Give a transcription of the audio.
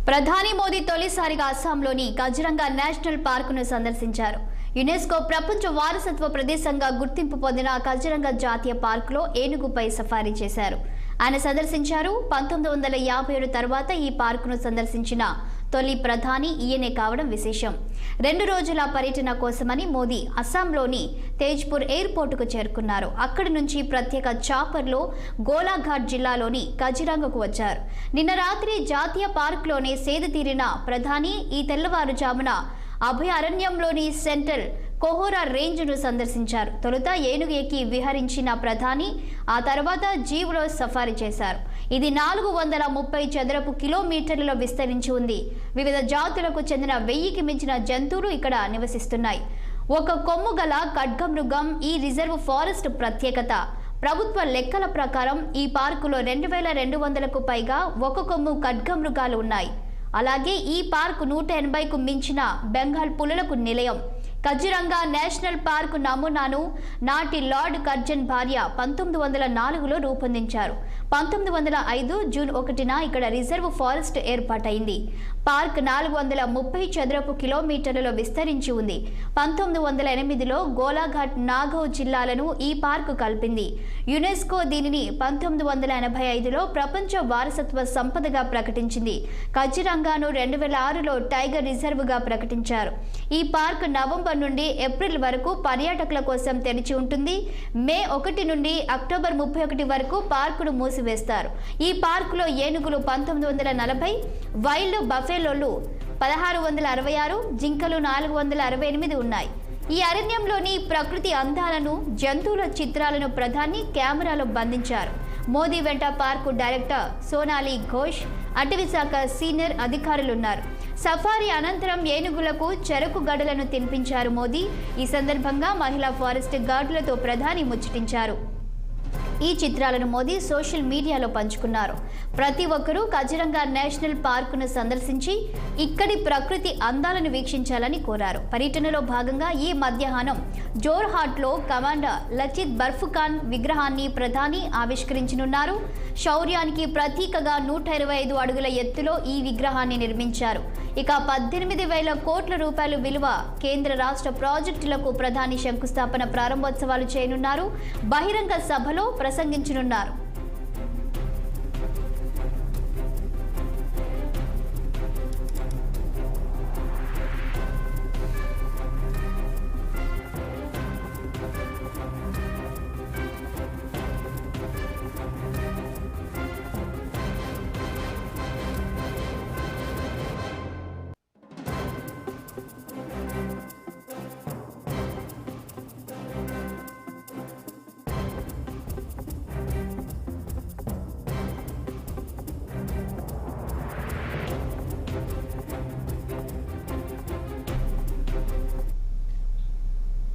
ప్రధాని మోదీ తొలిసారిగా అస్సాంలోని కజిరంగా నేషనల్ పార్కును సందర్శించారు. యునెస్కో ప్రపంచ వారసత్వ ప్రదేశంగా గుర్తింపు పొందిన కజిరంగా జాతీయ పార్కులో ఏనుగుపై సఫారీ చేశారు. ఆయన సందర్శించారు. 1957 తర్వాత ఈ పార్కును సందర్శించిన తొలి ప్రధాని ఈయనే కావడం విశేషం. 2 రోజుల పర్యటన కోసమని మోదీ అస్సాంలోని తేజ్పూర్ ఎయిర్పోర్టుకు చేరుకున్నారు. అక్కడి నుంచి ప్రత్యేక చాపర్లో గోలాఘాట్ జిల్లాలోని కజిరంగాకు వచ్చారు. నిన్న రాత్రి జాతీయ పార్కులోనే సేద తీరిన ప్రధాని ఈ తెల్లవారుజామున అభయారణ్యంలోని సెంట్రల్ కోహోరా రేంజ్ను సందర్శించారు. తొలుత ఏనుగు ఎక్కి విహరించిన ప్రధాని ఆ తర్వాత జీవులో సఫారీ చేశారు. ఇది 430 చదరపు కిలోమీటర్లలో విస్తరించి ఉంది. వివిధ జాతులకు చెందిన 1000కి మించిన జంతువులు ఇక్కడ నివసిస్తున్నాయి. ఒక కొమ్ము గల ఖడ్గమృగం ఈ రిజర్వ్ ఫారెస్ట్ ప్రత్యేకత. ప్రభుత్వ లెక్కల ప్రకారం ఈ పార్కులో 2200కు పైగా ఒక కొమ్ము ఖడ్గమృగాలు ఉన్నాయి. అలాగే ఈ పార్కు 180కు మించిన బెంగాల్ పులులకు నిలయం. కజిరంగా నేషనల్ పార్కు నమూనాను నాటి లార్డ్ కర్జన్ భార్య 1904లో రూపొందించారు. 1905 జూన్ 1న ఇక్కడ రిజర్వ్ ఫారెస్ట్ ఏర్పాటైంది. పార్క్ 430 చదరపు కిలోమీటర్లలో విస్తరించి ఉంది. 1908లో గోలాఘాట్ నాగౌ జిల్లాలను ఈ పార్కు కలిపింది. యునెస్కో దీనిని 1985లో ప్రపంచ వారసత్వ సంపదగా ప్రకటించింది. కజిరంగాను 2006లో టైగర్ రిజర్వ్గా ప్రకటించారు. ఈ పార్క్ నవంబర్ నుండి ఏప్రిల్ వరకు పర్యాటకుల కోసం తెరిచి ఉంటుంది. మే 1 నుండి అక్టోబర్ 31 వరకు పార్కును మూసివేస్తారు. ఈ పార్కులో ఏనుగులు 1940, వైల్డ్ బఫెలోలు 1666, జింకలు 468 ఉన్నాయి. ఈ అరణ్యంలోని ప్రకృతి అందాలను, జంతువుల చిత్రాలను ప్రధాని కెమెరాలో బంధించారు. మోదీ వెంట పార్కు డైరెక్టర్ సోనాలి ఘోష్, అటవీశాఖ సీనియర్ అధికారులున్నారు. సఫారీ అనంతరం ఏనుగులకు చెరకు గడలను తినిపించారు మోదీ. ఈ సందర్భంగా మహిళా ఫారెస్ట్ గార్డులతో ప్రధాని ముచ్చటించారు. ఈ చిత్రాలను మోదీ సోషల్ మీడియాలో పంచుకున్నారు. ప్రతి ఒక్కరూ కజిరంగా నేషనల్ పార్కును సందర్శించి ఇక్కడి ప్రకృతి అందాలను వీక్షించాలని కోరారు. పర్యటనలో భాగంగా ఈ మధ్యాహ్నం జోర్హాట్లో కమాండర్ లచిత్ బర్ఫుఖాన్ విగ్రహాన్ని ప్రధాని ఆవిష్కరించనున్నారు. శౌర్యానికి ప్రతీకగా 125 అడుగుల ఎత్తులో ఈ విగ్రహాన్ని నిర్మించారు. ఇక 18,000 కోట్ల రూపాయల విలువ కేంద్ర రాష్ట్ర ప్రాజెక్టులకు ప్రధాని శంకుస్థాపన ప్రారంభోత్సవాలు చేయనున్నారు. బహిరంగ సభలో ప్రసంగించనున్నారు.